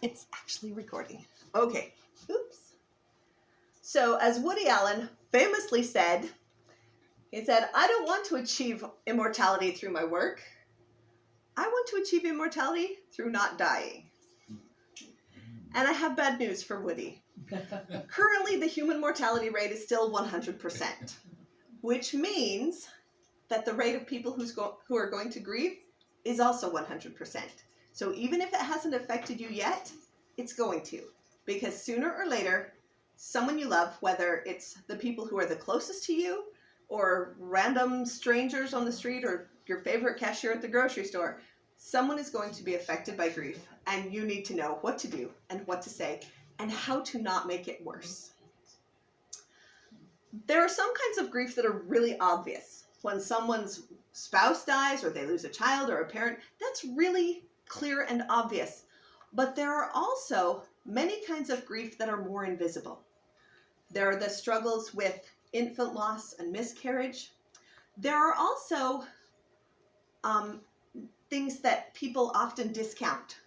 It's actually recording. Okay. Oops. So, as Woody Allen famously said, he said, I don't want to achieve immortality through my work. I want to achieve immortality through not dying. And I have bad news for Woody. Currently, the human mortality rate is still 100%, which means that the rate of people who are going to grieve is also 100%. So even if it hasn't affected you yet, it's going to. Because sooner or later, someone you love, whether it's the people who are the closest to you, or random strangers on the street, or your favorite cashier at the grocery store, someone is going to be affected by grief, and you need to know what to do and what to say and how to not make it worse. There are some kinds of grief that are really obvious. When someone's spouse dies, or they lose a child or a parent, that's really clear and obvious. But there are also many kinds of grief that are more invisible. There are the struggles with infant loss and miscarriage. There are also things that people often discount.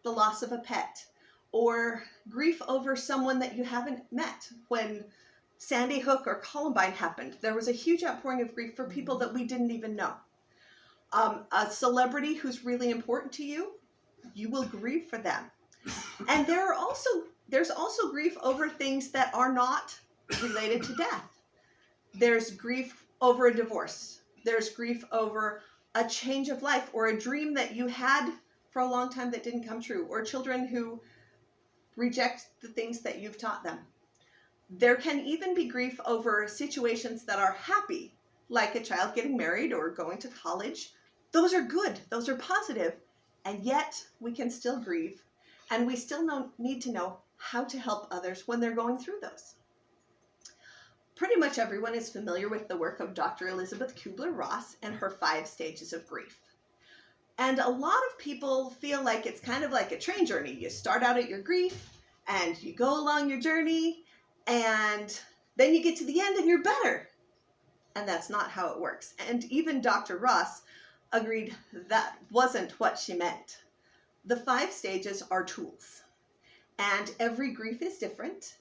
The loss of a pet, or grief over someone that you haven't met. When Sandy Hook or Columbine happened, there was a huge outpouring of grief for people that we didn't even know. A celebrity who's really important to you, you will grieve for them. And there's also grief over things that are not related to death. There's grief over a divorce. There's grief over a change of life, or a dream that you had for a long time that didn't come true, or children who reject the things that you've taught them. There can even be grief over situations that are happy, like a child getting married or going to college. Those are good, those are positive, and yet we can still grieve, and we still need to know how to help others when they're going through those. Pretty much everyone is familiar with the work of Dr. Elizabeth Kubler-Ross and her 5 stages of grief. And a lot of people feel like it's kind of like a train journey. You start out at your grief, and you go along your journey, and then you get to the end and you're better. And that's not how it works. And even Dr. Ross agreed that wasn't what she meant. The 5 stages are tools, and every grief is different.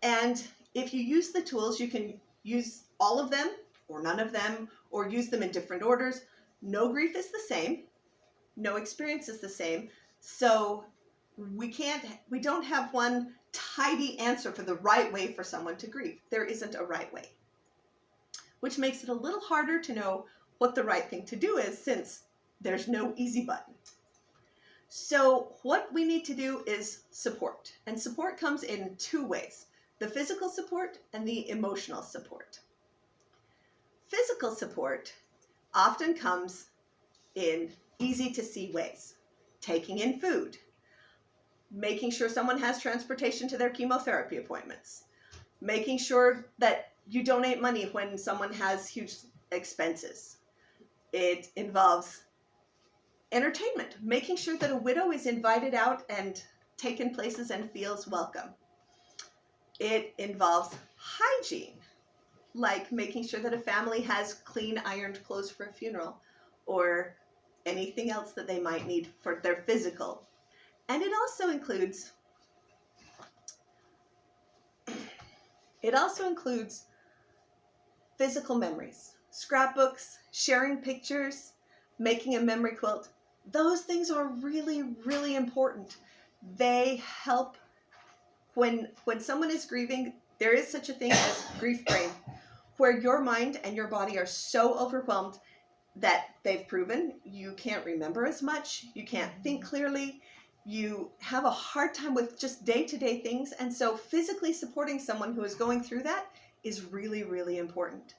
And if you use the tools, you can use all of them or none of them, or use them in different orders. No grief is the same. No experience is the same. So we don't have one tidy answer for the right way for someone to grieve. There isn't a right way, which makes it a little harder to know what the right thing to do is, since there's no easy button. So what we need to do is support, and support comes in 2 ways: the physical support and the emotional support. Physical support often comes in easy to see ways: taking in food, making sure someone has transportation to their chemotherapy appointments, making sure that you donate money when someone has huge expenses. It involves entertainment, making sure that a widow is invited out and taken places and feels welcome. It involves hygiene, like making sure that a family has clean, ironed clothes for a funeral, or anything else that they might need for their physical. And it also includes physical memories, scrapbooks, sharing pictures, making a memory quilt. Those things are really, really important. They help when someone is grieving. There is such a thing as grief brain, where your mind and your body are so overwhelmed that they've proven you can't remember as much, you can't think clearly, you have a hard time with just day-to-day things. And so physically supporting someone who is going through that is really, really important.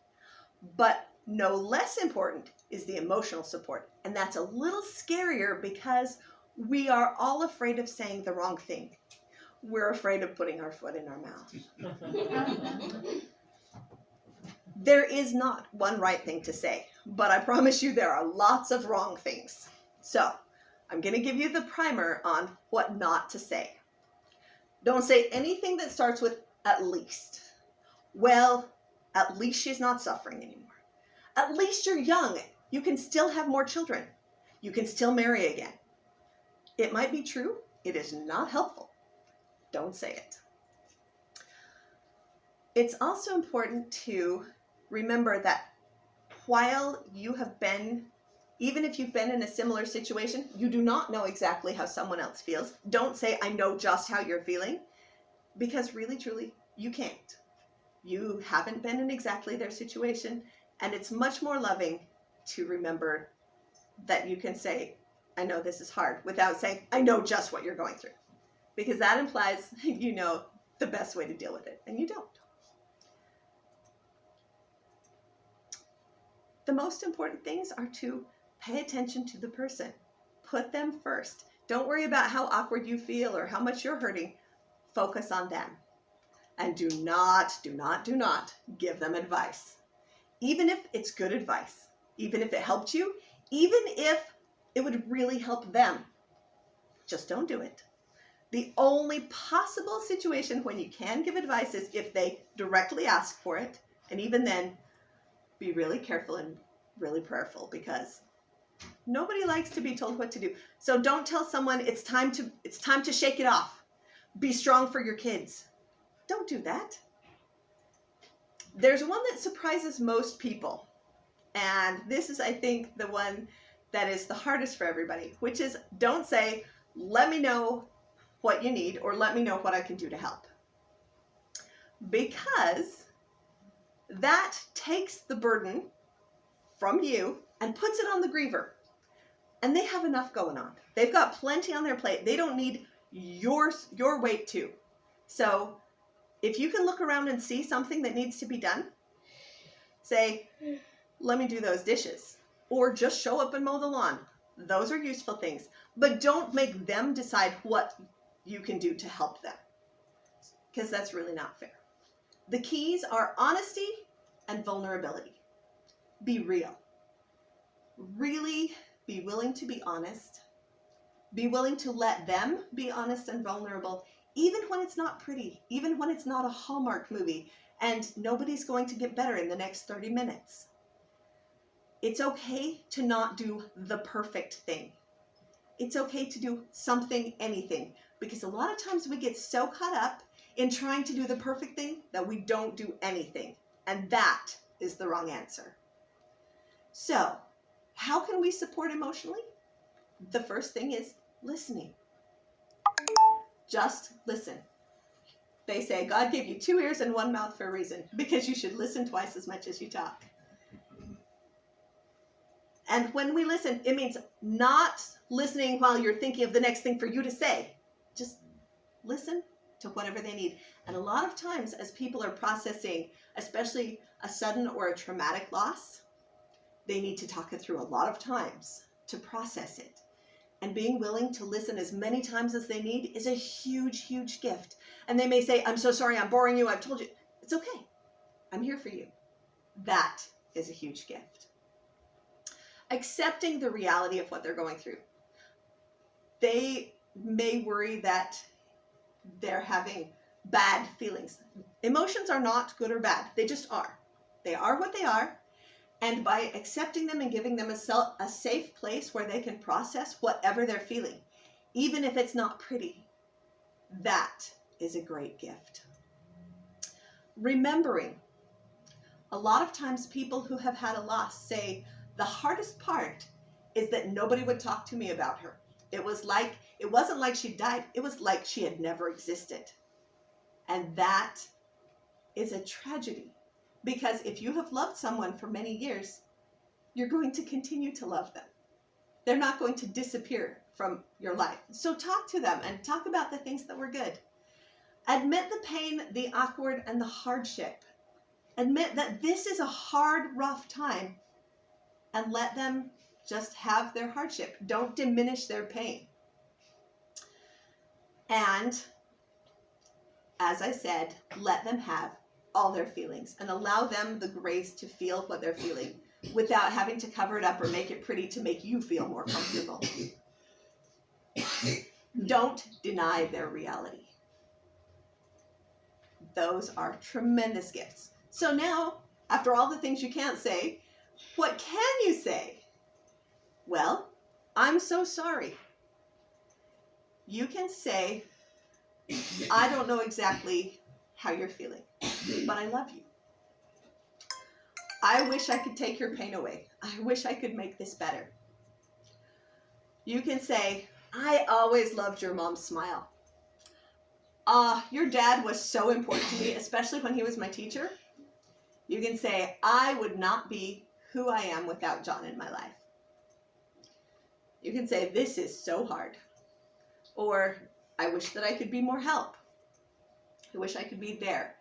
But no less important is the emotional support. And that's a little scarier, because we are all afraid of saying the wrong thing. We're afraid of putting our foot in our mouth. There is not one right thing to say, but I promise you there are lots of wrong things. So I'm going to give you the primer on what not to say. Don't say anything that starts with "at least." Well, at least she's not suffering anymore. At least you're young. You can still have more children. You can still marry again. It might be true, It is not helpful. Don't say it. It's also important to remember that while you have been, even if you've been in a similar situation, you do not know exactly how someone else feels. Don't say, I know just how you're feeling, because really, truly, you can't. You haven't been in exactly their situation, and it's much more loving to remember that you can say, I know this is hard, without saying, I know just what you're going through, because that implies you know the best way to deal with it, and you don't. The most important things are to pay attention to the person. Put them first. Don't worry about how awkward you feel or how much you're hurting. Focus on them. And do not give them advice. Even if it's good advice, even if it helped you, even if it would really help them, just don't do it. The only possible situation when you can give advice is if they directly ask for it. And even then, be really careful and really prayerful, because nobody likes to be told what to do. So don't tell someone it's time to shake it off. Be strong for your kids. Don't do that. There's one that surprises most people. And this is, I think, the one that is the hardest for everybody, which is don't say, let me know what you need, or let me know what I can do to help. Because that takes the burden from you and puts it on the griever. And they have enough going on. They've got plenty on their plate. They don't need your weight too. So if you can look around and see something that needs to be done, say, let me do those dishes. Or just show up and mow the lawn. Those are useful things. But don't make them decide what you can do to help them, because that's really not fair. The keys are honesty and vulnerability. Be real. Really be willing to be honest. Be willing to let them be honest and vulnerable, even when it's not pretty, even when it's not a Hallmark movie, and nobody's going to get better in the next 30 minutes. It's okay to not do the perfect thing. It's okay to do something, anything, because a lot of times we get so caught up in trying to do the perfect thing that we don't do anything. And that is the wrong answer. So, how can we support emotionally? The first thing is listening. Just listen. They say God gave you 2 ears and 1 mouth for a reason, because you should listen twice as much as you talk. And when we listen, it means not listening while you're thinking of the next thing for you to say. Just listen to whatever they need. And a lot of times, as people are processing, especially a sudden or a traumatic loss, they need to talk it through a lot of times to process it. And being willing to listen as many times as they need is a huge, huge gift. And they may say, I'm so sorry, I'm boring you, I've told you. It's okay. I'm here for you. That is a huge gift. Accepting the reality of what they're going through. They may worry that they're having bad feelings. Emotions are not good or bad. They just are. They are what they are. And by accepting them and giving them a safe place where they can process whatever they're feeling, even if it's not pretty, that is a great gift. Remembering, a lot of times people who have had a loss say, the hardest part is that nobody would talk to me about her. It wasn't like she died. It was like she had never existed. And that is a tragedy, because if you have loved someone for many years, you're going to continue to love them. They're not going to disappear from your life. So talk to them and talk about the things that were good. Admit the pain, the awkward, and the hardship. Admit that this is a hard, rough time, and let them just have their hardship. Don't diminish their pain. And, as I said, let them have all their feelings and allow them the grace to feel what they're feeling without having to cover it up or make it pretty to make you feel more comfortable. Don't deny their reality. Those are tremendous gifts. So now, after all the things you can't say, what can you say? Well, I'm so sorry. you can say, I don't know exactly how you're feeling, but I love you. I wish I could take your pain away. I wish I could make this better. You can say, I always loved your mom's smile. Your dad was so important to me, especially when he was my teacher. You can say, I would not be who I am without John in my life. You can say, this is so hard. Or, I wish that I could be more help. I wish I could be there.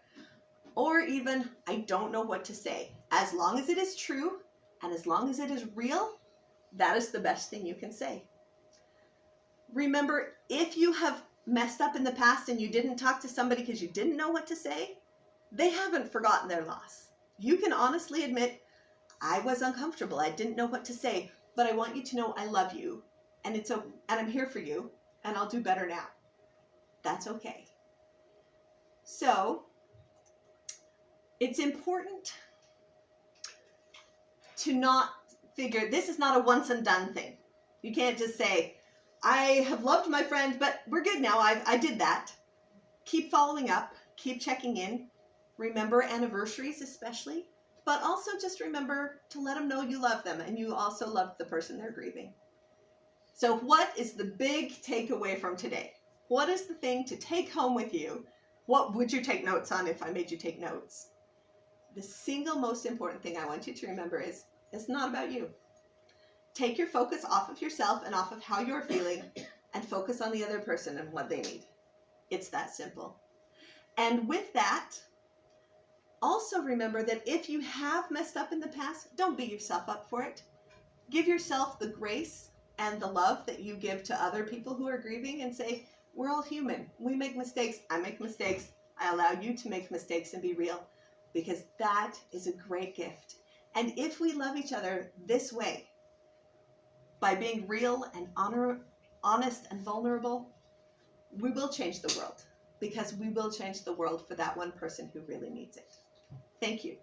Or even, I don't know what to say. As long as it is true, and as long as it is real, that is the best thing you can say. Remember, if you have messed up in the past and you didn't talk to somebody because you didn't know what to say, they haven't forgotten their loss. You can honestly admit, I was uncomfortable. I didn't know what to say, but I want you to know I love you, and I'm here for you, and I'll do better now. That's okay. So, it's important to not figure, this is not a once and done thing. You can't just say, I have loved my friend, but we're good now. I did that. Keep following up. Keep checking in. Remember anniversaries especially, but also just remember to let them know you love them and you also love the person they're grieving. So what is the big takeaway from today? What is the thing to take home with you? What would you take notes on if I made you take notes? The single most important thing I want you to remember is it's not about you. Take your focus off of yourself and off of how you're feeling and focus on the other person and what they need. It's that simple. And with that, also remember that if you have messed up in the past, don't beat yourself up for it. Give yourself the grace and the love that you give to other people who are grieving and say, we're all human. We make mistakes. I make mistakes. I allow you to make mistakes and be real, because that is a great gift. And if we love each other this way, by being real and honest and vulnerable, we will change the world, because we will change the world for that one person who really needs it. Thank you.